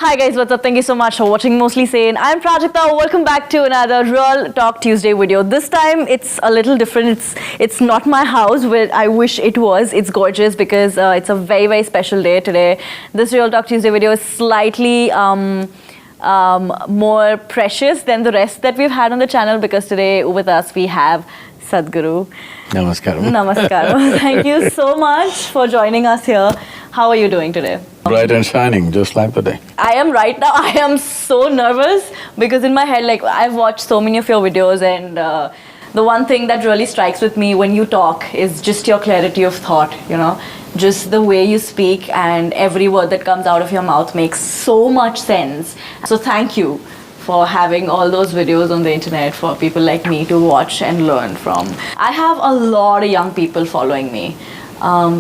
Hi guys, what's up? Thank you so much for watching Mostly Sane. I'm Prajakta. Welcome back to another Real Talk Tuesday video. This time it's a little different. It's not my house where I wish it was. It's gorgeous because it's a very, very special day today. This Real Talk Tuesday video is slightly more precious than the rest that we've had on the channel because today with us we have Sadhguru. Namaskaram. Namaskaram. Thank you so much for joining us here. How are you doing today? Bright and shining, just like the day. I am right now, I am so nervous because in my head, like I've watched so many of your videos and the one thing that really strikes with me when you talk is just your clarity of thought, you know, just the way you speak and every word that comes out of your mouth makes so much sense. So thank you for having all those videos on the internet for people like me to watch and learn from. I have a lot of young people following me.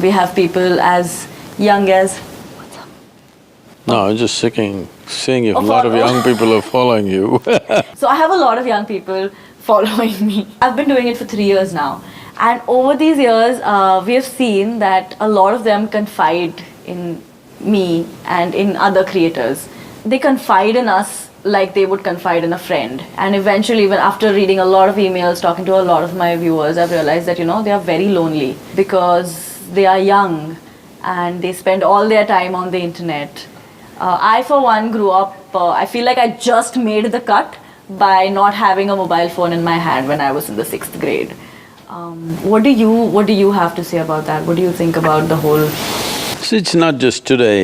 We have people as young as No, I'm just seeing if a lot of young people are following you. So I have a lot of young people following me. I've been doing it for 3 years now. And over these years, we have seen that a lot of them confide in me and in other creators. They confide in us like they would confide in a friend. And eventually, even after reading a lot of emails, talking to a lot of my viewers, I've realized that, you know, they are very lonely because they are young and they spend all their time on the internet. I, for one, grew up, I feel like I just made the cut by not having a mobile phone in my hand when I was in the 6th grade. What do you have to say about that? What do you think about the whole… See, it's not just today,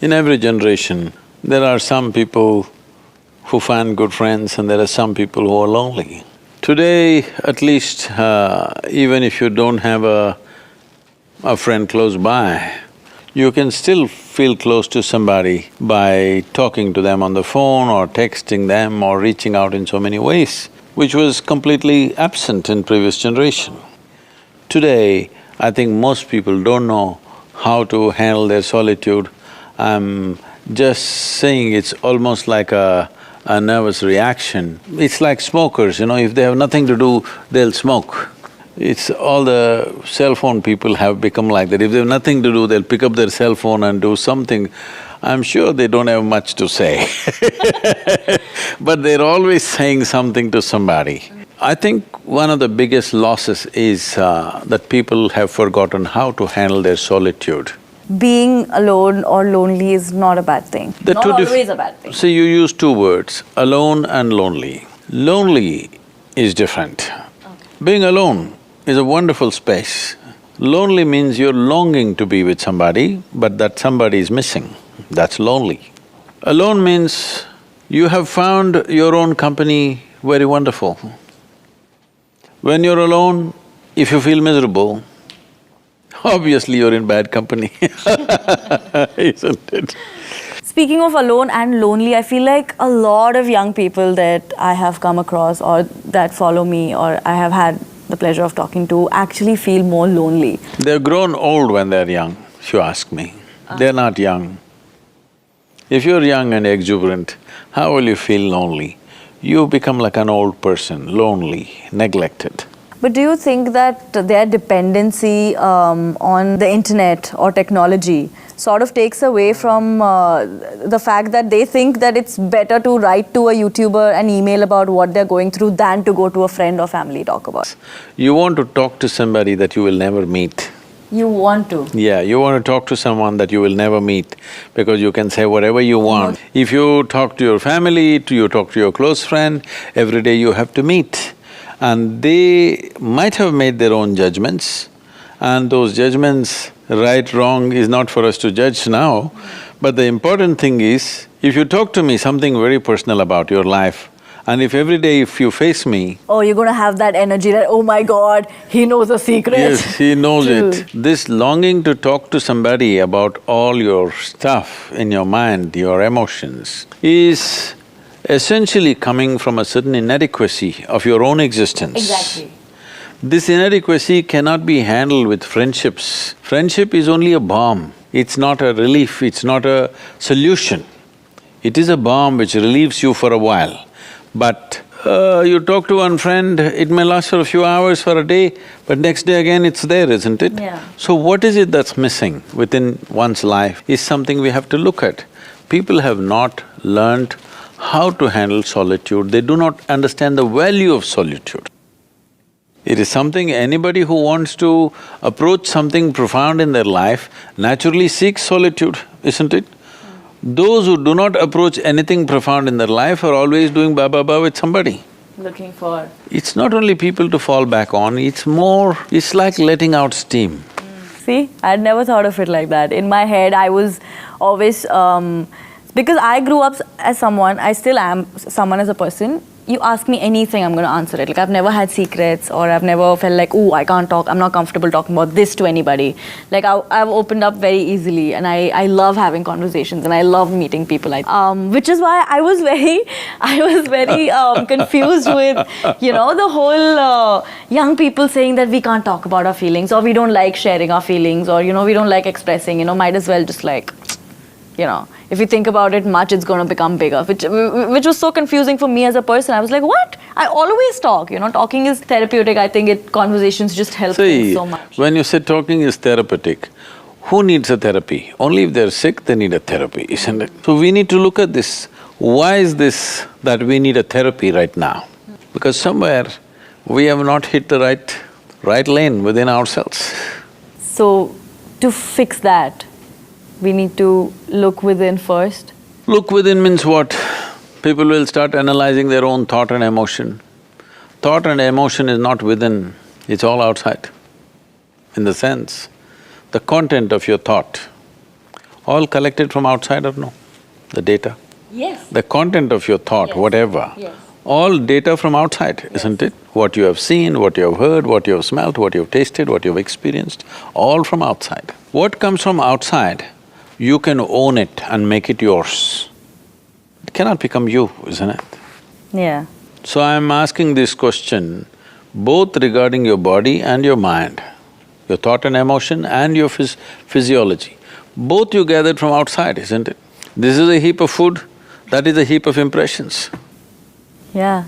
in every generation, there are some people who find good friends and there are some people who are lonely. Today, at least, even if you don't have a friend close by, you can still feel close to somebody by talking to them on the phone or texting them or reaching out in so many ways, which was completely absent in previous generation. Today, I think most people don't know how to handle their solitude. I'm just saying it's almost like a nervous reaction. It's like smokers, you know, if they have nothing to do, they'll smoke. It's all the cell phone people have become like that. If they have nothing to do, they'll pick up their cell phone and do something. I'm sure they don't have much to say but they're always saying something to somebody. I think one of the biggest losses is that people have forgotten how to handle their solitude. Being alone or lonely is not a bad thing. Not always a bad thing. See, you use two words, alone and lonely. Lonely is different. Being alone is a wonderful space. Lonely means you're longing to be with somebody, but that somebody is missing. That's lonely. Alone means you have found your own company very wonderful. When you're alone, if you feel miserable, obviously you're in bad company isn't it? Speaking of alone and lonely, I feel like a lot of young people that I have come across or that follow me or I have had the pleasure of talking to actually feel more lonely. They're grown old when they're young, if you ask me. They're not young. If you're young and exuberant, how will you feel lonely? You become like an old person, lonely, neglected. But do you think that their dependency on the internet or technology sort of takes away from the fact that they think that it's better to write to a YouTuber and email about what they're going through than to go to a friend or family talk about? You want to talk to somebody that you will never meet. You want to? Yeah, you want to talk to someone that you will never meet because you can say whatever you want. If you talk to your family, you talk to your close friend, every day you have to meet. And they might have made their own judgments, and those judgments, right, wrong, is not for us to judge now. But the important thing is, if you talk to me something very personal about your life, and if you face me… Oh, you're gonna have that energy that, oh my God, he knows the secret. Yes, he knows it. This longing to talk to somebody about all your stuff in your mind, your emotions, is essentially coming from a certain inadequacy of your own existence. Exactly. This inadequacy cannot be handled with friendships. Friendship is only a balm, it's not a relief, it's not a solution. It is a balm which relieves you for a while. But you talk to one friend, it may last for a few hours, for a day, but next day again it's there, isn't it? Yeah. So what is it that's missing within one's life is something we have to look at. People have not learnt how to handle solitude, they do not understand the value of solitude. It is something anybody who wants to approach something profound in their life naturally seeks solitude, isn't it? Those who do not approach anything profound in their life are always doing ba with somebody. Looking for… It's not only people to fall back on, it's like letting out steam. See, I'd never thought of it like that. In my head, I was always… because I grew up as someone, I still am someone as a person, you ask me anything, I'm going to answer it. Like, I've never had secrets, or I've never felt like, oh, I can't talk, I'm not comfortable talking about this to anybody. Like, I've opened up very easily, and I love having conversations, and I love meeting people. Which is why I was very confused with, you know, the whole young people saying that we can't talk about our feelings, or we don't like sharing our feelings, or, you know, we don't like expressing, you know, might as well just like, you know, if you think about it much, it's going to become bigger, which was so confusing for me as a person. I was like, what? I always talk, you know, talking is therapeutic. I think conversations just help me so much. When you say talking is therapeutic, who needs a therapy? Only if they're sick, they need a therapy, isn't it? So we need to look at this. Why is this that we need a therapy right now? Because somewhere we have not hit the right lane within ourselves. So, to fix that, we need to look within first. Look within means what? People will start analyzing their own thought and emotion. Thought and emotion is not within, it's all outside. In the sense, the content of your thought, all collected from outside or no? The data? Yes. The content of your thought, Yes. whatever, Yes. all data from outside, isn't it? What you have seen, what you have heard, what you have smelt, what you have tasted, what you have experienced, all from outside. What comes from outside, you can own it and make it yours. It cannot become you, isn't it? Yeah. So I'm asking this question both regarding your body and your mind, your thought and emotion and your physiology. Both you gathered from outside, isn't it? This is a heap of food, that is a heap of impressions. Yeah.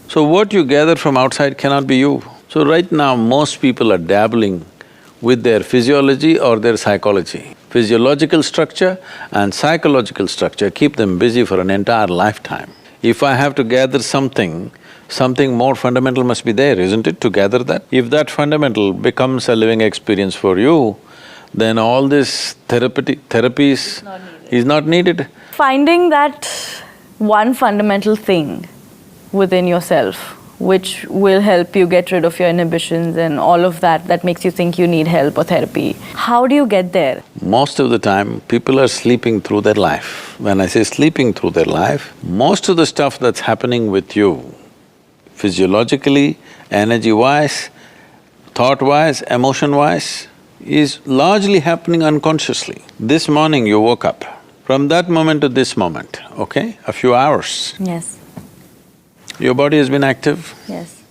So what you gather from outside cannot be you. So right now, most people are dabbling with their physiology or their psychology. Physiological structure and psychological structure keep them busy for an entire lifetime. If I have to gather something more fundamental must be there, isn't it, to gather that? If that fundamental becomes a living experience for you, then all this therapies is not needed. Finding that one fundamental thing within yourself which will help you get rid of your inhibitions and all of that makes you think you need help or therapy. How do you get there? Most of the time, people are sleeping through their life. When I say sleeping through their life, most of the stuff that's happening with you, physiologically, energy-wise, thought-wise, emotion-wise, is largely happening unconsciously. This morning you woke up, from that moment to this moment, okay, a few hours. Yes. Your body has been active, Yes.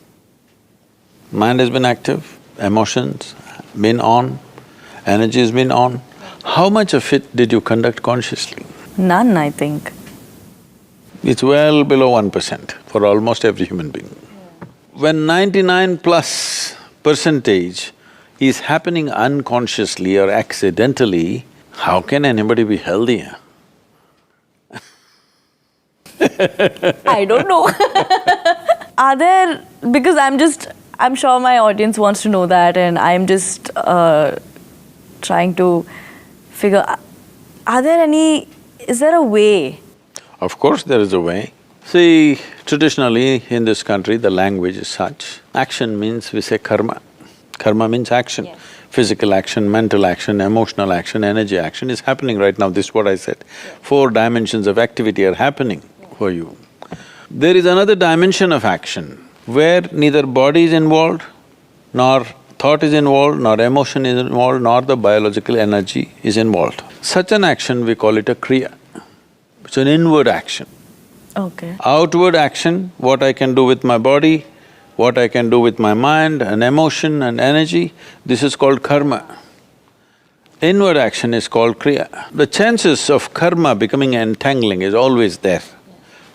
mind has been active, emotions been on, energy has been on. How much of it did you conduct consciously? None, I think. It's well below 1% for almost every human being. When 99+ % is happening unconsciously or accidentally, how can anybody be healthy? I don't know. Are there… because I'm sure my audience wants to know that, and I'm just trying to figure… is there a way? Of course there is a way. See, traditionally in this country, the language is such, action means we say karma. Karma means action. Yes. Physical action, mental action, emotional action, energy action is happening right now, this is what I said. Yes. 4 dimensions of activity are happening for you. There is another dimension of action where neither body is involved, nor thought is involved, nor emotion is involved, nor the biological energy is involved. Such an action, we call it a kriya. It's an inward action. Okay. Outward action, what I can do with my body, what I can do with my mind and emotion and energy, this is called karma. Inward action is called kriya. The chances of karma becoming entangling is always there.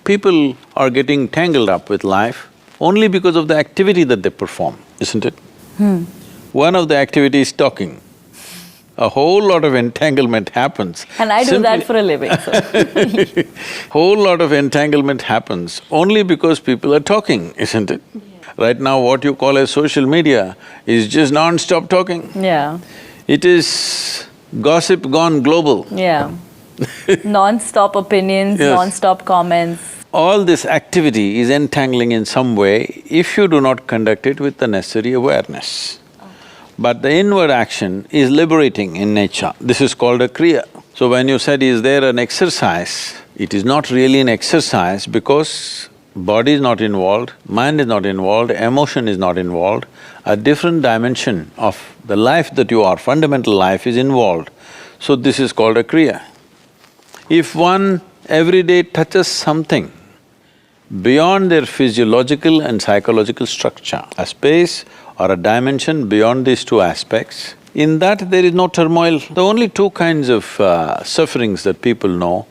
People are getting tangled up with life only because of the activity that they perform, isn't it? One of the activities is talking. a whole lot of entanglement happens. And I do that for a living, so. Whole lot of entanglement happens only because people are talking, isn't it? Yeah. Right now, what you call as social media is just non-stop talking. Yeah. It is gossip gone global. Yeah. Non-stop opinions, Yes. non-stop comments. All this activity is entangling in some way if you do not conduct it with the necessary awareness. But the inward action is liberating in nature. This is called a kriya. So when you said, is there an exercise? It is not really an exercise because body is not involved, mind is not involved, emotion is not involved. A different dimension of the life that you are, fundamental life, is involved. So this is called a kriya. If one every day touches something beyond their physiological and psychological structure, a space or a dimension beyond these two aspects, in that there is no turmoil. The only two kinds of sufferings that people know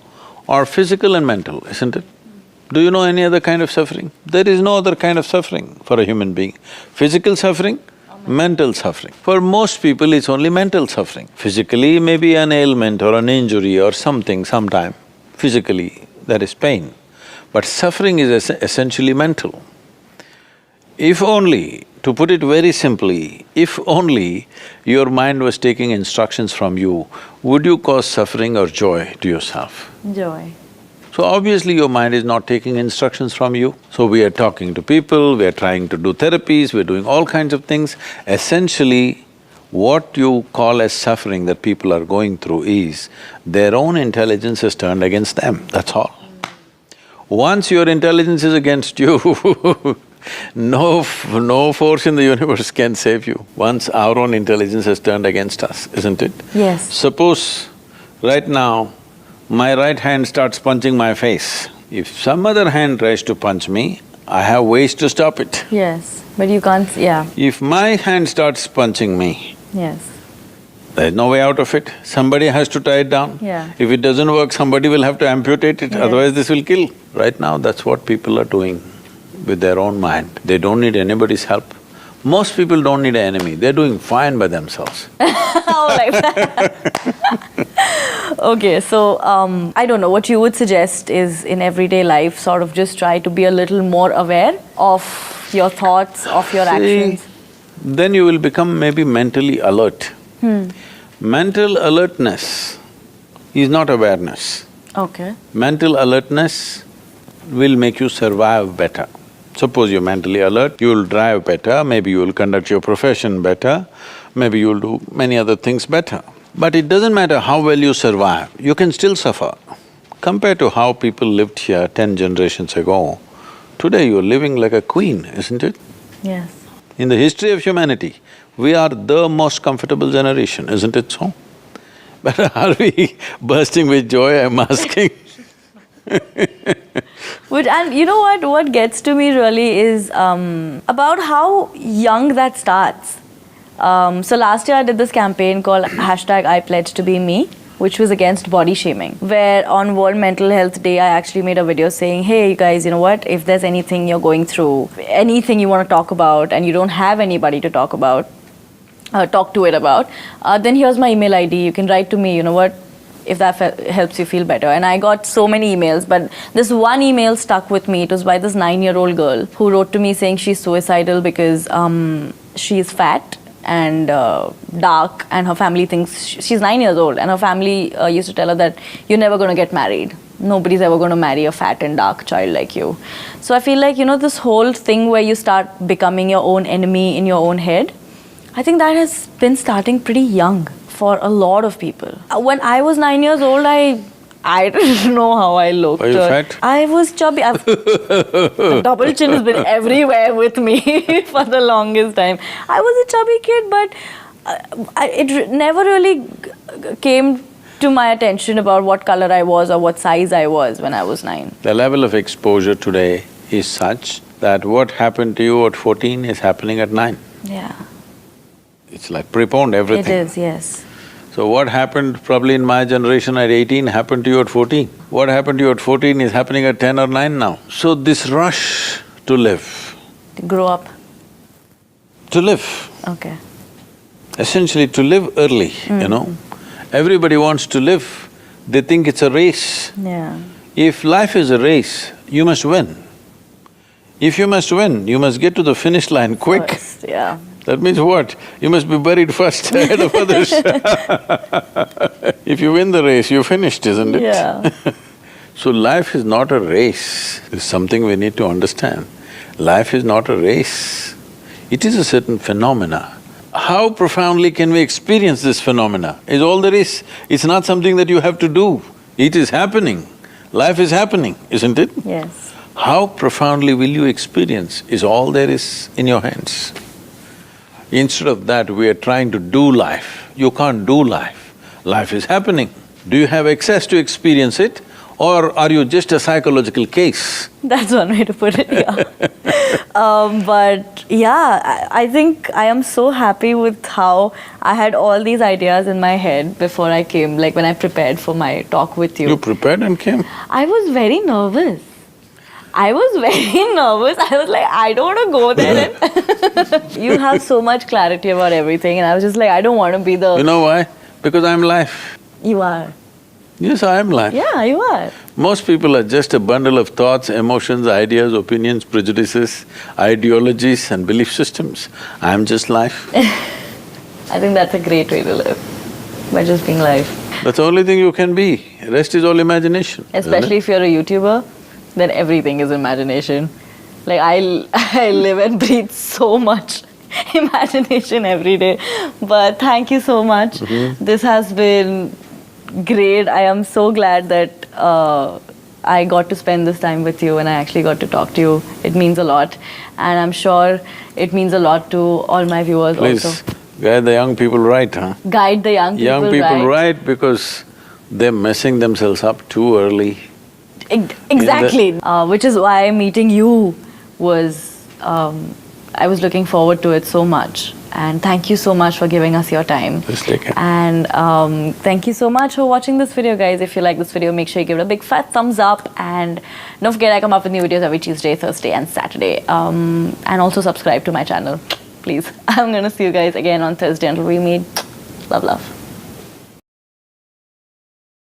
are physical and mental, isn't it? Do you know any other kind of suffering? There is no other kind of suffering for a human being. Physical suffering, mental suffering. For most people, it's only mental suffering. Physically, maybe an ailment or an injury or something sometime. Physically, there is pain. But suffering is essentially mental. If only, to put it very simply, if only your mind was taking instructions from you, would you cause suffering or joy to yourself? Joy. So obviously your mind is not taking instructions from you. So we are talking to people, we are trying to do therapies, we're doing all kinds of things. Essentially, what you call as suffering that people are going through is their own intelligence is turned against them, that's all. Once your intelligence is against you, no force in the universe can save you. Once our own intelligence has turned against us, isn't it? Yes. Suppose right now, my right hand starts punching my face. If some other hand tries to punch me, I have ways to stop it. Yes, but you can't… yeah. If my hand starts punching me, Yes. there's no way out of it. Somebody has to tie it down. Yeah. If it doesn't work, somebody will have to amputate it, Yes. otherwise this will kill. Right now, that's what people are doing with their own mind. They don't need anybody's help. Most people don't need an enemy, they're doing fine by themselves. Oh, like that. Okay, so I don't know, what you would suggest is in everyday life, sort of just try to be a little more aware of your thoughts, of your actions. Then you will become maybe mentally alert. Mental alertness is not awareness. Okay. Mental alertness will make you survive better. Suppose you're mentally alert, you will drive better, maybe you will conduct your profession better, maybe you will do many other things better. But it doesn't matter how well you survive, you can still suffer. Compared to how people lived here 10 generations ago, today you're living like a queen, isn't it? Yes. In the history of humanity, we are the most comfortable generation, isn't it so? But are we bursting with joy, I'm asking? And you know what gets to me really is about how young that starts. So last year I did this campaign called #IPledgeToBeMe, which was against body shaming, where on World Mental Health Day I actually made a video saying, hey you guys, you know what, if there's anything you're going through, anything you want to talk about and you don't have anybody to talk to it about, then here's my email ID, you can write to me, you know what, if that helps you feel better. And I got so many emails, but this one email stuck with me. It was by this 9-year-old girl who wrote to me saying she's suicidal because she's fat and dark, and her family thinks… she's 9 years old, and her family used to tell her that you're never going to get married. Nobody's ever going to marry a fat and dark child like you. So I feel like, you know, this whole thing where you start becoming your own enemy in your own head, I think that has been starting pretty young for a lot of people. When I was 9 years old, I didn't know how I looked. Were you fat? I was chubby. The double chin has been everywhere with me for the longest time. I was a chubby kid, but it never really came to my attention about what color I was or what size I was when I was 9. The level of exposure today is such that what happened to you at 14 is happening at 9. Yeah. It's like preponed everything. It is, yes. So what happened probably in my generation at 18 happened to you at 14. What happened to you at 14 is happening at 10 or 9 now. So this rush to live… To grow up. To live. Okay. essentially to live early, you know. Everybody wants to live, they think it's a race. Yeah. If life is a race, you must win. If you must win, you must get to the finish line quick. First, yeah. That means what? You must be buried first ahead of others. If you win the race, you're finished, isn't it? Yeah. So life is not a race, it's something we need to understand. Life is not a race, it is a certain phenomena. How profoundly can we experience this phenomena is all there is. It's not something that you have to do, it is happening. Life is happening, isn't it? Yes. How profoundly will you experience is all there is in your hands. Instead of that, we are trying to do life. You can't do life. Life is happening. Do you have access to experience it, or are you just a psychological case? That's one way to put it, yeah. But yeah, I think I am so happy with how I had all these ideas in my head before I came, like when I prepared for my talk with you. You prepared and came? I was very nervous. I was like, I don't want to go there. And you have so much clarity about everything, and I was just like, I don't want to be the… You know why? Because I'm life. You are. Yes, I am life. Yeah, you are. Most people are just a bundle of thoughts, emotions, ideas, opinions, prejudices, ideologies and belief systems. I'm just life. I think that's a great way to live, by just being life. That's the only thing you can be. Rest is all imagination. Especially if you're a YouTuber, then everything is imagination. Like I live and breathe so much imagination every day. But thank you so much. This has been great. I am so glad that I got to spend this time with you and I actually got to talk to you. It means a lot. And I'm sure it means a lot to all my viewers Please, also. guide the young people right, huh? Guide the young people right. Young people right because they're messing themselves up too early. Exactly. Which is why meeting you was… I was looking forward to it so much. And thank you so much for giving us your time. Just take it. And thank you so much for watching this video, guys. If you like this video, make sure you give it a big fat thumbs up. And don't forget, I come up with new videos every Tuesday, Thursday and Saturday. And also subscribe to my channel, please. I'm gonna see you guys again on Thursday until we meet. Love, love.